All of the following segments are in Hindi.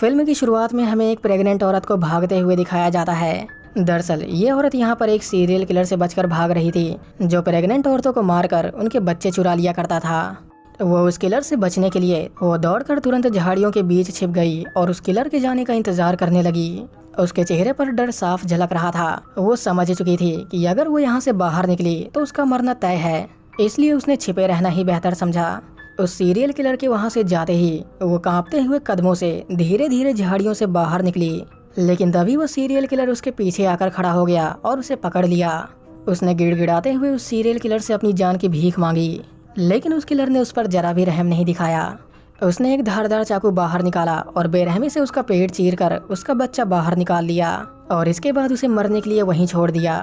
फिल्म की शुरुआत में हमें एक प्रेग्नेंट औरत को भागते हुए दिखाया जाता है। दरअसल ये औरत यहाँ पर एक सीरियल किलर से बचकर भाग रही थी, जो प्रेग्नेंट औरतों को मारकर उनके बच्चे चुरा लिया करता था। वो उस किलर से बचने के लिए वो दौड़कर तुरंत झाड़ियों के बीच छिप गई और उस किलर के जाने का इंतजार करने लगी। उसके चेहरे पर डर साफ झलक रहा था। वो समझ चुकी थी कि अगर वो यहाँ से बाहर निकली तो उसका मरना तय है, इसलिए उसने छिपे रहना ही बेहतर समझा। उस सीरियल किलर के वहाँ से जाते ही वो कांपते हुए कदमों से धीरे धीरे झाड़ियों से बाहर निकली, लेकिन तभी वो सीरियल किलर उसके पीछे आकर खड़ा हो गया और उसे पकड़ लिया। उसने गिड़गिड़ाते हुए उस सीरियल किलर से अपनी जान की भीख मांगी, लेकिन उस किलर ने उस पर जरा भी रहम नहीं दिखाया। उसने एक धारदार चाकू बाहर निकाला और बेरहमी से उसका पेट चीरकर उसका बच्चा बाहर निकाल लिया और इसके बाद उसे मरने के लिए वहीं छोड़ दिया।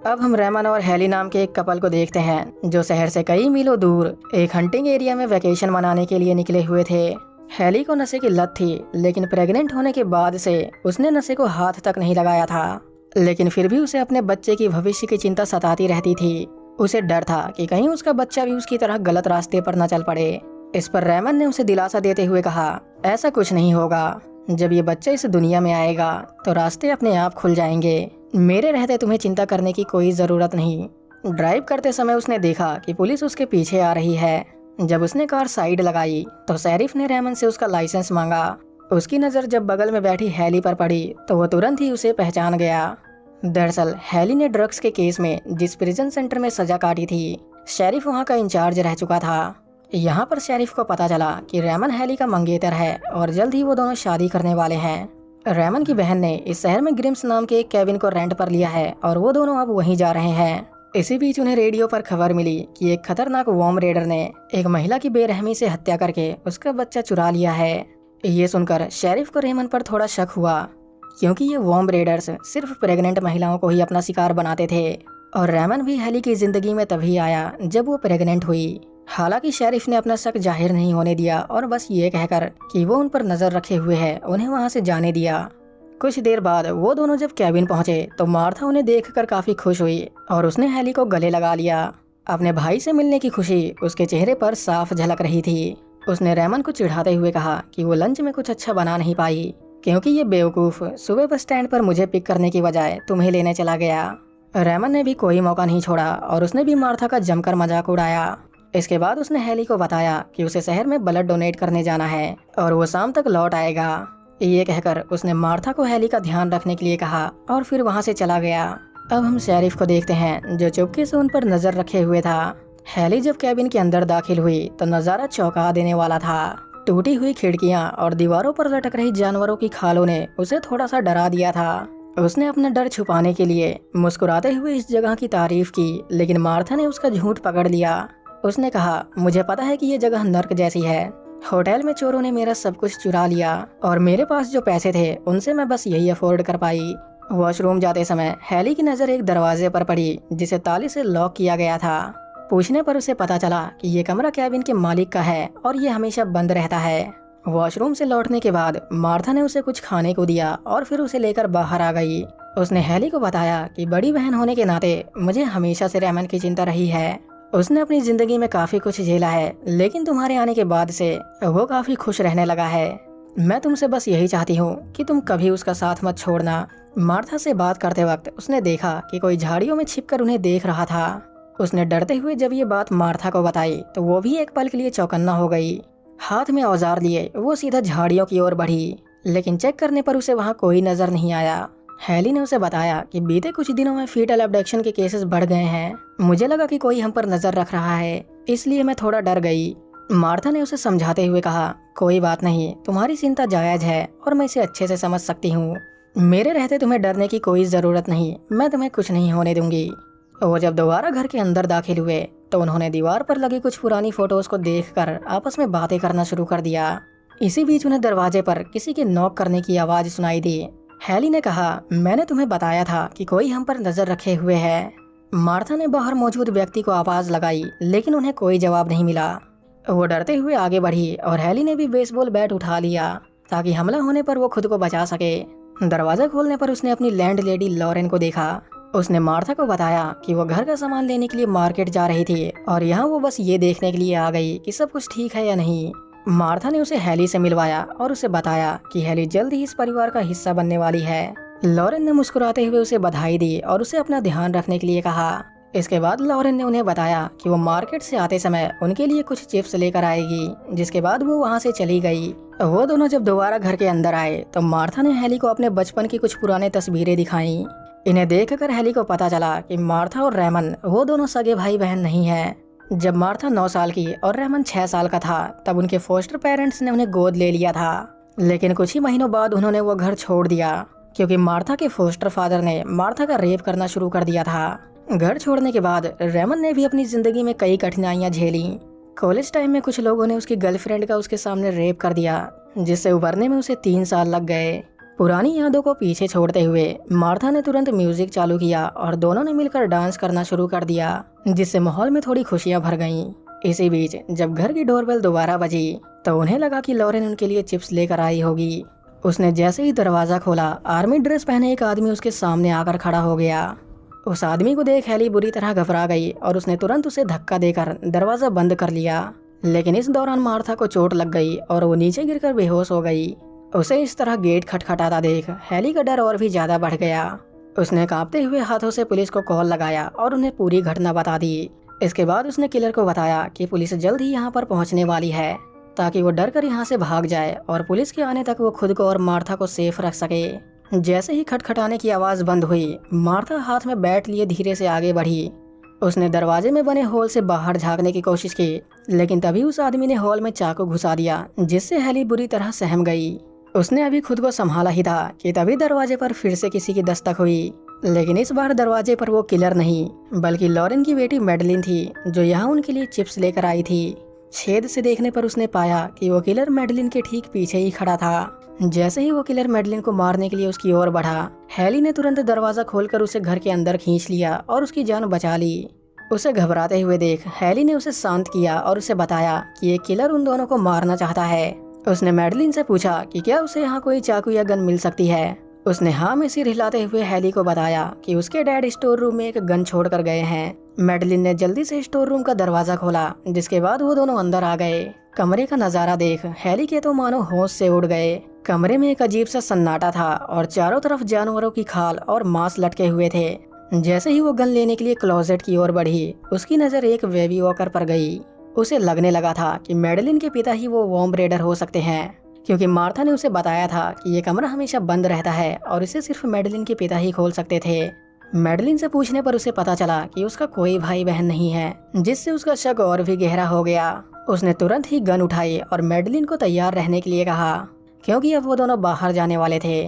अब हम रेमन और हेली नाम के एक कपल को देखते हैं, जो शहर से कई मीलों दूर एक हंटिंग एरिया में वैकेशन मनाने के लिए निकले हुए थे। हेली को नशे की लत थी, लेकिन प्रेग्नेंट होने के बाद से उसने नशे को हाथ तक नहीं लगाया था। लेकिन फिर भी उसे अपने बच्चे की भविष्य की चिंता सताती रहती थी। उसे डर था कि कहीं उसका बच्चा भी उसकी तरह गलत रास्ते पर न चल पड़े। इस पर रेमन ने उसे दिलासा देते हुए कहा, ऐसा कुछ नहीं होगा। जब ये बच्चा इस दुनिया में आएगा तो रास्ते अपने आप खुल जाएंगे। मेरे रहते तुम्हें चिंता करने की कोई ज़रूरत नहीं। ड्राइव करते समय उसने देखा कि पुलिस उसके पीछे आ रही है। जब उसने कार साइड लगाई तो शेरिफ ने रेमन से उसका लाइसेंस मांगा। उसकी नज़र जब बगल में बैठी हेली पर पड़ी तो वो तुरंत ही उसे पहचान गया। दरअसल हेली ने ड्रग्स के केस में जिस प्रिजन सेंटर में सजा काटी थी, शेरिफ वहाँ का इंचार्ज रह चुका था। यहाँ पर शेरिफ को पता चला कि रेमन हेली का मंगेतर है और जल्द ही वो दोनों शादी करने वाले हैं। रेमन की बहन ने इस शहर में ग्रिम्स नाम के एक कैबिन को रेंट पर लिया है और वो दोनों अब वहीं जा रहे हैं। इसी बीच उन्हें रेडियो पर खबर मिली कि एक खतरनाक वॉर्म रेडर ने एक महिला की बेरहमी से हत्या करके उसका बच्चा चुरा लिया है। ये सुनकर शेरिफ को रेमन पर थोड़ा शक हुआ, क्योंकि ये वॉर्म रेडर्स सिर्फ प्रेग्नेंट महिलाओं को ही अपना शिकार बनाते थे और रेमन भी हेली की जिंदगी में तभी आया जब वो प्रेग्नेंट हुई। हालांकि शेरिफ ने अपना शक जाहिर नहीं होने दिया और बस ये कहकर कि वो उन पर नजर रखे हुए है उन्हें वहां से जाने दिया। कुछ देर बाद वो दोनों जब कैबिन पहुंचे तो मार्था उन्हें देखकर काफी खुश हुई और उसने हेली को गले लगा लिया। अपने भाई से मिलने की खुशी उसके चेहरे पर साफ झलक रही थी। उसने रेमन को चिढ़ाते हुए कहा कि वो लंच में कुछ अच्छा बना नहीं पाई, क्योंकि ये बेवकूफ सुबह बस स्टैंड पर मुझे पिक करने की बजाय तुम्हें लेने चला गया। रेमन ने भी कोई मौका नहीं छोड़ा और उसने भी मार्था का जमकर मजाक उड़ाया। इसके बाद उसने हेली को बताया कि उसे शहर में ब्लड डोनेट करने जाना है और वो शाम तक लौट आएगा। ये कहकर उसने मार्था को हेली का ध्यान रखने के लिए कहा और फिर वहां से चला गया। अब हम शेरिफ को देखते हैं, जो चुपके से उन पर नजर रखे हुए था। हेली जब कैबिन के अंदर दाखिल हुई तो नजारा चौंका देने वाला था। टूटी हुई खिड़कियां और दीवारों पर लटक रही जानवरों की खालों ने उसे थोड़ा सा डरा दिया था। उसने अपना डर छुपाने के लिए मुस्कुराते हुए इस जगह की तारीफ की, लेकिन मार्था ने उसका झूठ पकड़ लिया। उसने कहा, मुझे पता है कि ये जगह नर्क जैसी है। होटल में चोरों ने मेरा सब कुछ चुरा लिया और मेरे पास जो पैसे थे उनसे मैं बस यही अफोर्ड कर पाई। वॉशरूम जाते समय हेली की नज़र एक दरवाजे पर पड़ी, जिसे ताले से लॉक किया गया था। पूछने पर उसे पता चला कि ये कमरा कैबिन के मालिक का है और ये हमेशा बंद रहता है। वॉशरूम से लौटने के बाद मार्था ने उसे कुछ खाने को दिया और फिर उसे लेकर बाहर आ गई। उसने हेली को बताया कि बड़ी बहन होने के नाते मुझे हमेशा से रेमन की चिंता रही है। उसने अपनी जिंदगी में काफी कुछ झेला है, लेकिन तुम्हारे आने के बाद से वो काफी खुश रहने लगा है। मैं तुमसे बस यही चाहती हूँ कि तुम कभी उसका साथ मत छोड़ना। मार्था से बात करते वक्त उसने देखा कि कोई झाड़ियों में छिपकर उन्हें देख रहा था। उसने डरते हुए जब ये बात मार्था को बताई तो वो भी एक पल के लिए चौकन्ना हो गई। हाथ में औजार लिए वो सीधा झाड़ियों की ओर बढ़ी, लेकिन चेक करने पर उसे वहाँ कोई नजर नहीं आया। हेली ने उसे बताया कि बीते कुछ दिनों में फीटल अबडक्शन के केसेस बढ़ गए हैं। मुझे लगा कि कोई हम पर नजर रख रहा है, इसलिए मैं थोड़ा डर गई। मार्था ने उसे समझाते हुए कहा, कोई बात नहीं, तुम्हारी चिंता जायज है और मैं इसे अच्छे से समझ सकती हूँ। मेरे रहते तुम्हें डरने की कोई ज़रूरत नहीं, मैं तुम्हें कुछ नहीं होने दूंगी। वो जब दोबारा घर के अंदर दाखिल हुए तो उन्होंने दीवार पर लगी कुछ पुरानी फोटोज को देखकर आपस में बातें करना शुरू कर दिया। इसी बीच उन्हें दरवाजे पर किसी के नॉक करने की आवाज़ सुनाई दी। हेली ने कहा, मैंने तुम्हें बताया था कि कोई हम पर नजर रखे हुए है। मार्था ने बाहर मौजूद व्यक्ति को आवाज लगाई, लेकिन उन्हें कोई जवाब नहीं मिला। वो डरते हुए आगे बढ़ी और हेली ने भी बेसबॉल बैट उठा लिया ताकि हमला होने पर वो खुद को बचा सके। दरवाजा खोलने पर उसने अपनी लैंड लेडी लॉरेन को देखा। उसने मार्था को बताया कि वो घर का सामान लेने के लिए मार्केट जा रही थी और यहाँ वो बस ये देखने के लिए आ गई कि सब कुछ ठीक है या नहीं। मार्था ने उसे हैली से मिलवाया और उसे बताया कि हैली जल्द ही इस परिवार का हिस्सा बनने वाली है। लॉरेन ने मुस्कुराते हुए उसे बधाई दी और उसे अपना ध्यान रखने के लिए कहा। इसके बाद लॉरेन ने उन्हें बताया कि वो मार्केट से आते समय उनके लिए कुछ चिप्स लेकर आएगी, जिसके बाद वो वहाँ से चली गई। वो दोनों जब दोबारा घर के अंदर आए तो मार्था ने हैली को अपने बचपन की कुछ पुराने तस्वीरें दिखाई। इन्हें देखकर हैली को पता चला कि मार्था और रेमन वो दोनों सगे भाई बहन नहीं है। जब मार्था 9 साल की और रेमन 6 साल का था तब उनके फोस्टर पेरेंट्स ने उन्हें गोद ले लिया था, लेकिन कुछ ही महीनों बाद उन्होंने वो घर छोड़ दिया क्योंकि मार्था के फोस्टर फादर ने मार्था का रेप करना शुरू कर दिया था। घर छोड़ने के बाद रेमन ने भी अपनी जिंदगी में कई कठिनाइयां झेली। कॉलेज टाइम में कुछ लोगों ने उसकी गर्लफ्रेंड का उसके सामने रेप कर दिया, जिससे उभरने में उसे 3 साल लग गए। पुरानी यादों को पीछे छोड़ते हुए मार्था ने तुरंत म्यूजिक चालू किया और दोनों ने मिलकर डांस करना शुरू कर दिया, जिससे माहौल में थोड़ी खुशियां भर गईं। इसी बीच जब घर की डोरबेल दोबारा बजी तो उन्हें लगा कि लॉरेन उनके लिए चिप्स लेकर आई होगी। उसने जैसे ही दरवाजा खोला, आर्मी ड्रेस पहने एक आदमी उसके सामने आकर खड़ा हो गया। उस आदमी को देख हैली बुरी तरह घबरा गई और उसने तुरंत उसे धक्का देकर दरवाजा बंद कर लिया, लेकिन इस दौरान मार्था को चोट लग गई और वो नीचे गिरकर बेहोश हो गई। उसे इस तरह गेट खटखटाता देख हैली का डर और भी ज्यादा बढ़ गया। उसने कांपते हुए हाथों से पुलिस को कॉल लगाया और उन्हें पूरी घटना बता दी। इसके बाद उसने किलर को बताया कि पुलिस जल्द ही यहाँ पर पहुँचने वाली है ताकि वो डर कर यहाँ से भाग जाए और पुलिस के आने तक वो खुद को और मार्था को सेफ रख सके। जैसे ही खटखटाने की आवाज़ बंद हुई, मार्था हाथ में बैट लिए धीरे से आगे बढ़ी। उसने दरवाजे में बने हॉल से बाहर झांकने की कोशिश की, लेकिन तभी उस आदमी ने हॉल में चाकू घुसा दिया, जिससे हैली बुरी तरह सहम गई। उसने अभी खुद को संभाला ही था कि तभी दरवाजे पर फिर से किसी की दस्तक हुई, लेकिन इस बार दरवाजे पर वो किलर नहीं बल्कि लॉरेन की बेटी मैडलिन थी, जो यहाँ उनके लिए चिप्स लेकर आई थी। छेद से देखने पर उसने पाया कि वो किलर मैडलिन के ठीक पीछे ही खड़ा था। जैसे ही वो किलर मैडलिन को मारने के लिए उसकी ओर बढ़ा, हैली ने तुरंत दरवाजा खोलकर उसे घर के अंदर खींच लिया और उसकी जान बचा ली। उसे घबराते हुए देख हैली ने उसे शांत किया और उसे बताया कि ये किलर उन दोनों को मारना चाहता है। उसने मैडलिन से पूछा कि क्या उसे यहाँ कोई चाकू या गन मिल सकती है। उसने हाँ में सिर हिलाते हुए हैली को बताया कि उसके डैड स्टोर रूम में एक गन छोड़कर गए हैं। मैडलिन ने जल्दी से स्टोर रूम का दरवाजा खोला, जिसके बाद वो दोनों अंदर आ गए। कमरे का नजारा देख हैली के तो मानो होश से उड़ गए। कमरे में एक अजीब सा सन्नाटा था और चारों तरफ जानवरों की खाल और मांस लटके हुए थे। जैसे ही वो गन लेने के लिए क्लोजेट की ओर बढ़ी, उसकी नजर एक बेबी वॉकर पर गई। उसे लगने लगा था कि मैडलिन के पिता ही वो वॉर्म रेडर हो सकते हैं, क्योंकि मार्था ने उसे बताया था कि ये कमरा हमेशा बंद रहता है और इसे सिर्फ मैडलिन के पिता ही खोल सकते थे। मैडलिन से पूछने पर उसे पता चला कि उसका कोई भाई बहन नहीं है, जिससे उसका शक और भी गहरा हो गया। उसने तुरंत ही गन उठाई और मैडलिन को तैयार रहने के लिए कहा, क्योंकि अब वो दोनों बाहर जाने वाले थे।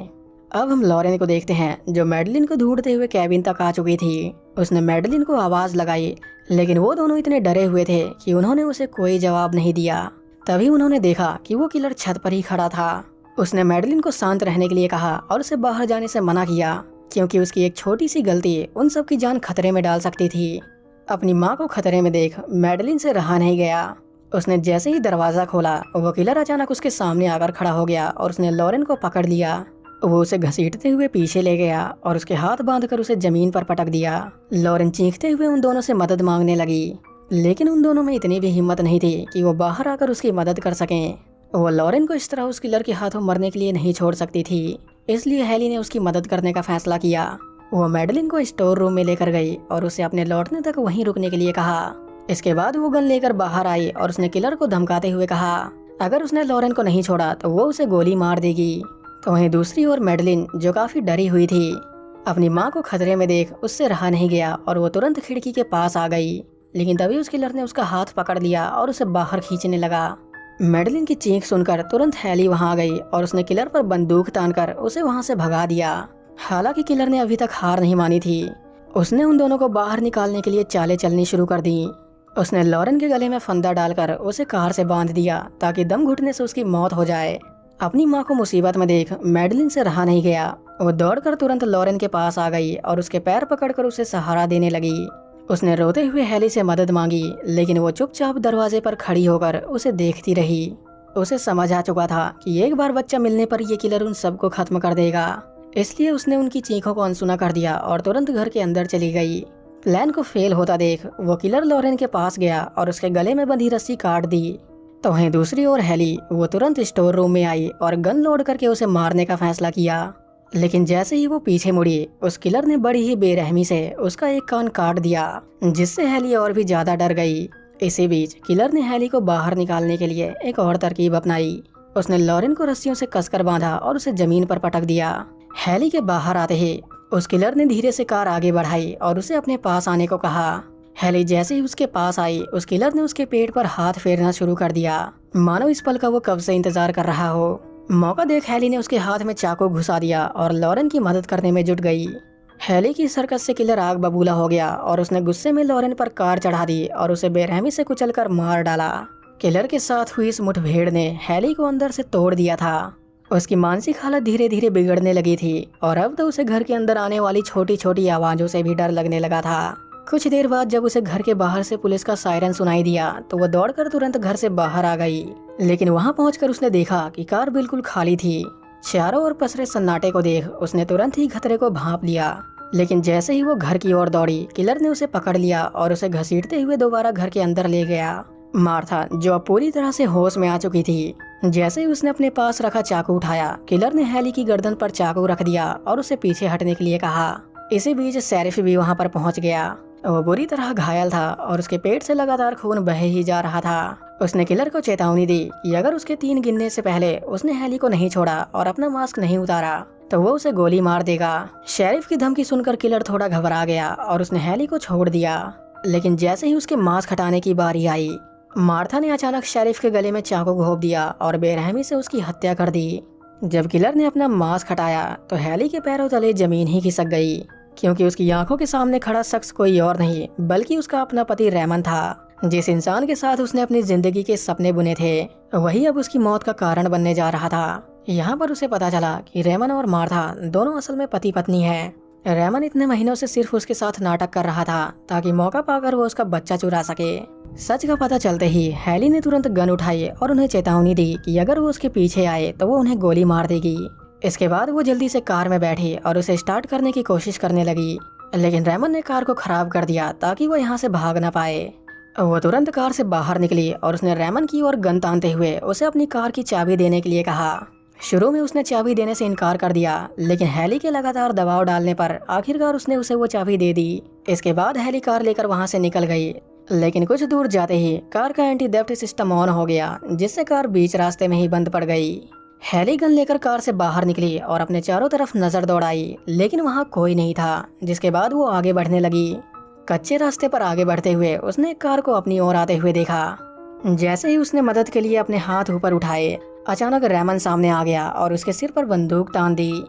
अब हम लॉरेन को देखते हैं, जो मैडलिन को ढूंढते हुए कैबिन तक आ चुकी थी। उसने मैडलिन को आवाज लगाई, लेकिन वो दोनों इतने डरे हुए थे कि उन्होंने उसे कोई जवाब नहीं दिया। तभी उन्होंने देखा कि वो किलर छत पर ही खड़ा था। उसने मैडलिन को शांत रहने के लिए कहा और उसे बाहर जाने से मना किया, क्योंकि उसकी एक छोटी सी गलती उन सब की जान खतरे में डाल सकती थी। अपनी माँ को खतरे में देख मैडलिन से रहा नहीं गया। उसने जैसे ही दरवाजा खोला, वो किलर अचानक उसके सामने आकर खड़ा हो गया और उसने लॉरेन को पकड़ लिया। वो उसे घसीटते हुए पीछे ले गया और उसके हाथ बांधकर उसे जमीन पर पटक दिया। लॉरेन चीखते हुए उन दोनों से मदद मांगने लगी, लेकिन उन दोनों में इतनी भी हिम्मत नहीं थी कि वो बाहर आकर उसकी मदद कर सकें। वो लॉरेन को इस तरह उस किलर के हाथों मरने के लिए नहीं छोड़ सकती थी, इसलिए हैली ने उसकी मदद करने का फैसला किया। वो मैडलिन को स्टोर रूम में लेकर गई और उसे अपने लौटने तक वहीं रुकने के लिए कहा। इसके बाद वो गन लेकर बाहर आई और उसने किलर को धमकाते हुए कहा, अगर उसने लॉरेन को नहीं छोड़ा तो वो उसे गोली मार देगी। तो वहीं दूसरी ओर मैडलिन, जो काफी डरी हुई थी, अपनी माँ को खतरे में देख उससे रहा नहीं गया और वो तुरंत खिड़की के पास आ गई। लेकिन तभी उस किलर ने उसका हाथ पकड़ लिया और उसे बाहर खींचने लगा। मैडलिन की चीख सुनकर तुरंत हैली वहां आ गई और उसने किलर पर बंदूक तानकर उसे वहां से भगा दिया। हालांकि किलर ने अभी तक हार नहीं मानी थी। उसने उन दोनों को बाहर निकालने के लिए चालें चलनी शुरू कर दी। उसने लॉरेन के गले में फंदा डालकर उसे कार से बांध दिया ताकि दम घुटने से उसकी मौत हो जाए। अपनी माँ को मुसीबत में देख मैडलिन से रहा नहीं गया। वो दौड़कर तुरंत लॉरेन के पास आ गई और उसके पैर पकड़कर उसे सहारा देने लगी। उसने रोते हुए हैली से मदद मांगी, लेकिन वो चुपचाप दरवाजे पर खड़ी होकर उसे देखती रही। उसे समझ आ चुका था कि एक बार बच्चा मिलने पर ये किलर उन सबको खत्म कर देगा, इसलिए उसने उनकी चीखों को अनसुना कर दिया और तुरंत घर के अंदर चली गई। प्लान को फेल होता देख वो किलर लॉरेन के पास गया और उसके गले में बंधी रस्सी काट दी। तो वहीं दूसरी ओर हेली वो तुरंत स्टोर रूम में आई और गन लोड करके उसे मारने का फैसला किया। लेकिन जैसे ही वो पीछे मुड़ी, उस किलर ने बड़ी ही बेरहमी से उसका एक कान काट दिया, जिससे हेली और भी ज्यादा डर गई। इसी बीच किलर ने हेली को बाहर निकालने के लिए एक और तरकीब अपनाई। उसने लॉरेन को रस्सियों से कसकर बांधा और उसे जमीन पर पटक दिया। हेली के बाहर आते ही उस किलर ने धीरे से कार आगे बढ़ाई और उसे अपने पास आने को कहा। हेली जैसे ही उसके पास आई, उस किलर ने उसके पेट पर हाथ फेरना शुरू कर दिया, मानो इस पल का वो कब से इंतजार कर रहा हो। मौका देख हेली ने उसके हाथ में चाकू घुसा दिया और लॉरेन की मदद करने में जुट गई। हेली की सरकत से किलर आग बबूला हो गया और उसने गुस्से में लॉरेन पर कार चढ़ा दी और उसे बेरहमी से कुचलकर मार डाला। किलर के साथ हुई इस मुठभेड़ ने हेली को अंदर से तोड़ दिया था। उसकी मानसिक हालत धीरे धीरे बिगड़ने लगी थी और अब तो उसे घर के अंदर आने वाली छोटी छोटी आवाजों से भी डर लगने लगा था। कुछ देर बाद जब उसे घर के बाहर से पुलिस का सायरन सुनाई दिया तो वो दौड़कर तुरंत घर से बाहर आ गई। लेकिन वहां पहुंचकर उसने देखा कि कार बिल्कुल खाली थी। चारों ओर पसरे सन्नाटे को देख उसने तुरंत ही खतरे को भांप लिया। लेकिन जैसे ही वो घर की ओर दौड़ी, किलर ने उसे पकड़ लिया और उसे घसीटते हुए दोबारा घर के अंदर ले गया। मार्था, जो अब पूरी तरह से होश में आ चुकी थी, जैसे ही उसने अपने पास रखा चाकू उठाया, किलर ने हेली की गर्दन पर चाकू रख दिया और उसे पीछे हटने के लिए कहा। इसी बीच शेरिफ भी वहां पर पहुंच गया। वो बुरी तरह घायल था और उसके पेट से लगातार खून बह ही जा रहा था। उसने किलर को चेतावनी दी कि अगर उसके 3 गिनने से पहले उसने हेली को नहीं छोड़ा और अपना मास्क नहीं उतारा तो वो उसे गोली मार देगा। शेरिफ की धमकी सुनकर किलर थोड़ा घबरा गया और उसने हेली को छोड़ दिया। लेकिन जैसे ही उसके मास्क हटाने की बारी आई, मार्था ने अचानक शेरिफ के गले में चाकू घोंप दिया और बेरहमी से उसकी हत्या कर दी। जब किलर ने अपना मास्क हटाया तो हेली के पैरों तले जमीन ही खिसक गई, क्योंकि उसकी आंखों के सामने खड़ा शख्स कोई और नहीं बल्कि उसका अपना पति रेमन था। जिस इंसान के साथ उसने अपनी जिंदगी के सपने बुने थे, वही अब उसकी मौत का कारण बनने जा रहा था। यहाँ पर उसे पता चला कि रेमन और मार्था दोनों असल में पति पत्नी हैं। रेमन इतने महीनों से सिर्फ उसके साथ नाटक कर रहा था ताकि मौका पाकर वो उसका बच्चा चुरा सके। सच का पता चलते ही हेली ने तुरंत गन उठाई और उन्हें चेतावनी दी कि अगर वो उसके पीछे आए तो वो उन्हें गोली मार देगी। इसके बाद वो जल्दी से कार में बैठी और उसे स्टार्ट करने की कोशिश करने लगी, लेकिन रेमन ने कार को खराब कर दिया ताकि वो यहाँ से भाग ना पाए। वो तुरंत कार से बाहर निकली और उसने रेमन की ओर गन तानते हुए उसे अपनी कार की चाबी देने के लिए कहा। शुरू में उसने चाबी देने से इनकार कर दिया, लेकिन हेली के लगातार दबाव डालने पर आखिरकार उसने उसे वो चाबी दे दी। इसके बाद हेली कार लेकर वहाँ से निकल गई, लेकिन कुछ दूर जाते ही कार का एंटी थेफ्ट सिस्टम ऑन हो गया, जिससे कार बीच रास्ते में ही बंद पड़ गई। हेली गन लेकर कार से बाहर निकली और अपने चारों तरफ नजर दौड़ाई, लेकिन वहाँ कोई नहीं था। जिसके बाद वो आगे बढ़ने लगी। कच्चे रास्ते पर आगे बढ़ते हुए उसने एक कार को अपनी ओर आते हुए देखा। जैसे ही उसने मदद के लिए अपने हाथ ऊपर उठाए, अचानक रेमन सामने आ गया और उसके सिर पर बंदूक तान दी।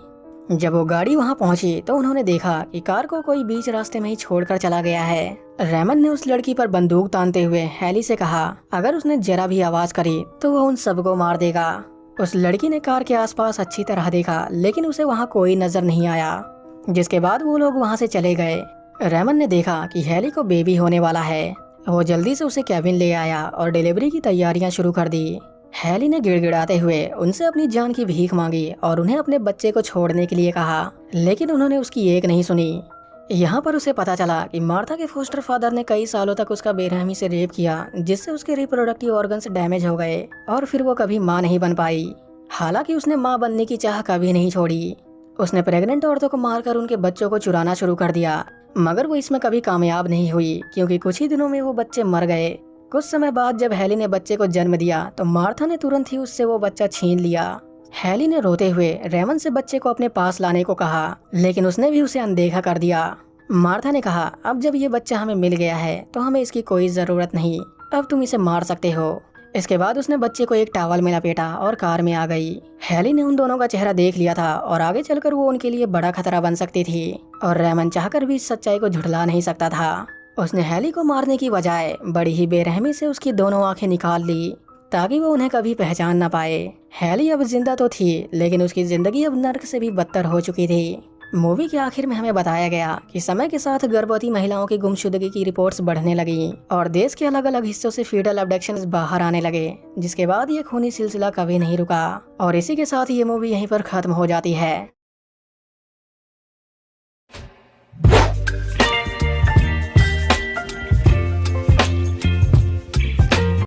जब वो गाड़ी वहां पहुंची तो उन्होंने देखा कि कार को कोई बीच रास्ते में ही छोड़कर चला गया है। रेमन ने उस लड़की पर बंदूक तानते हुए हेली से कहा, अगर उसने जरा भी आवाज करी तो वो उन सबको मार देगा। उस लड़की ने कार के आसपास अच्छी तरह देखा, लेकिन उसे वहाँ कोई नजर नहीं आया। जिसके बाद वो लोग वहाँ से चले गए। रेमन ने देखा कि हेली को बेबी होने वाला है। वो जल्दी से उसे केबिन ले आया और डिलीवरी की तैयारियां शुरू कर दी। हेली ने गिड़गिड़ाते हुए उनसे अपनी जान की भीख मांगी और उन्हें अपने बच्चे को छोड़ने के लिए कहा, लेकिन उन्होंने उसकी एक नहीं सुनी। यहाँ पर उसे पता चला कि मार्था के फोस्टर फादर ने कई सालों तक उसका बेरहमी से रेप किया, जिससे उसके रिप्रोडक्टिव ऑर्गन्स डैमेज हो गए और फिर वो कभी माँ नहीं बन पाई। हालांकि उसने माँ बनने की चाह कभी नहीं छोड़ी। उसने प्रेग्नेंट औरतों को मारकर उनके बच्चों को चुराना शुरू कर दिया, मगर वो इसमें कभी कामयाब नहीं हुई, क्योंकि कुछ ही दिनों में वो बच्चे मर गए। कुछ समय बाद जब हेली ने बच्चे को जन्म दिया तो मार्था ने तुरंत ही उससे वो बच्चा छीन लिया। हेली ने रोते हुए रेमन से बच्चे को अपने पास लाने को कहा, लेकिन उसने भी उसे अनदेखा कर दिया। मार्था ने कहा, अब जब ये बच्चा हमें मिल गया है तो हमें इसकी कोई जरूरत नहीं, अब तुम इसे मार सकते हो। इसके बाद उसने बच्चे को एक टॉवल में लपेटा और कार में आ गई। हेली ने उन दोनों का चेहरा देख लिया था और आगे चलकर वो उनके लिए बड़ा खतरा बन सकती थी, और रेमन चाहकर भी इस सच्चाई को झुठला नहीं सकता था। उसने हेली को मारने की बजाय बड़ी ही बेरहमी से उसकी दोनों आंखें निकाल ली ताकि वो उन्हें कभी पहचान न पाए। हेली अब जिंदा तो थी, लेकिन उसकी जिंदगी अब नर्क से भी बदतर हो चुकी थी। मूवी के आखिर में हमें बताया गया कि समय के साथ गर्भवती महिलाओं की गुमशुदगी की रिपोर्ट्स बढ़ने लगी और देश के अलग अलग हिस्सों से फीटल अबडक्शंस बाहर आने लगे, जिसके बाद ये खूनी सिलसिला कभी नहीं रुका। और इसी के साथ ये मूवी यहीं पर खत्म हो जाती है।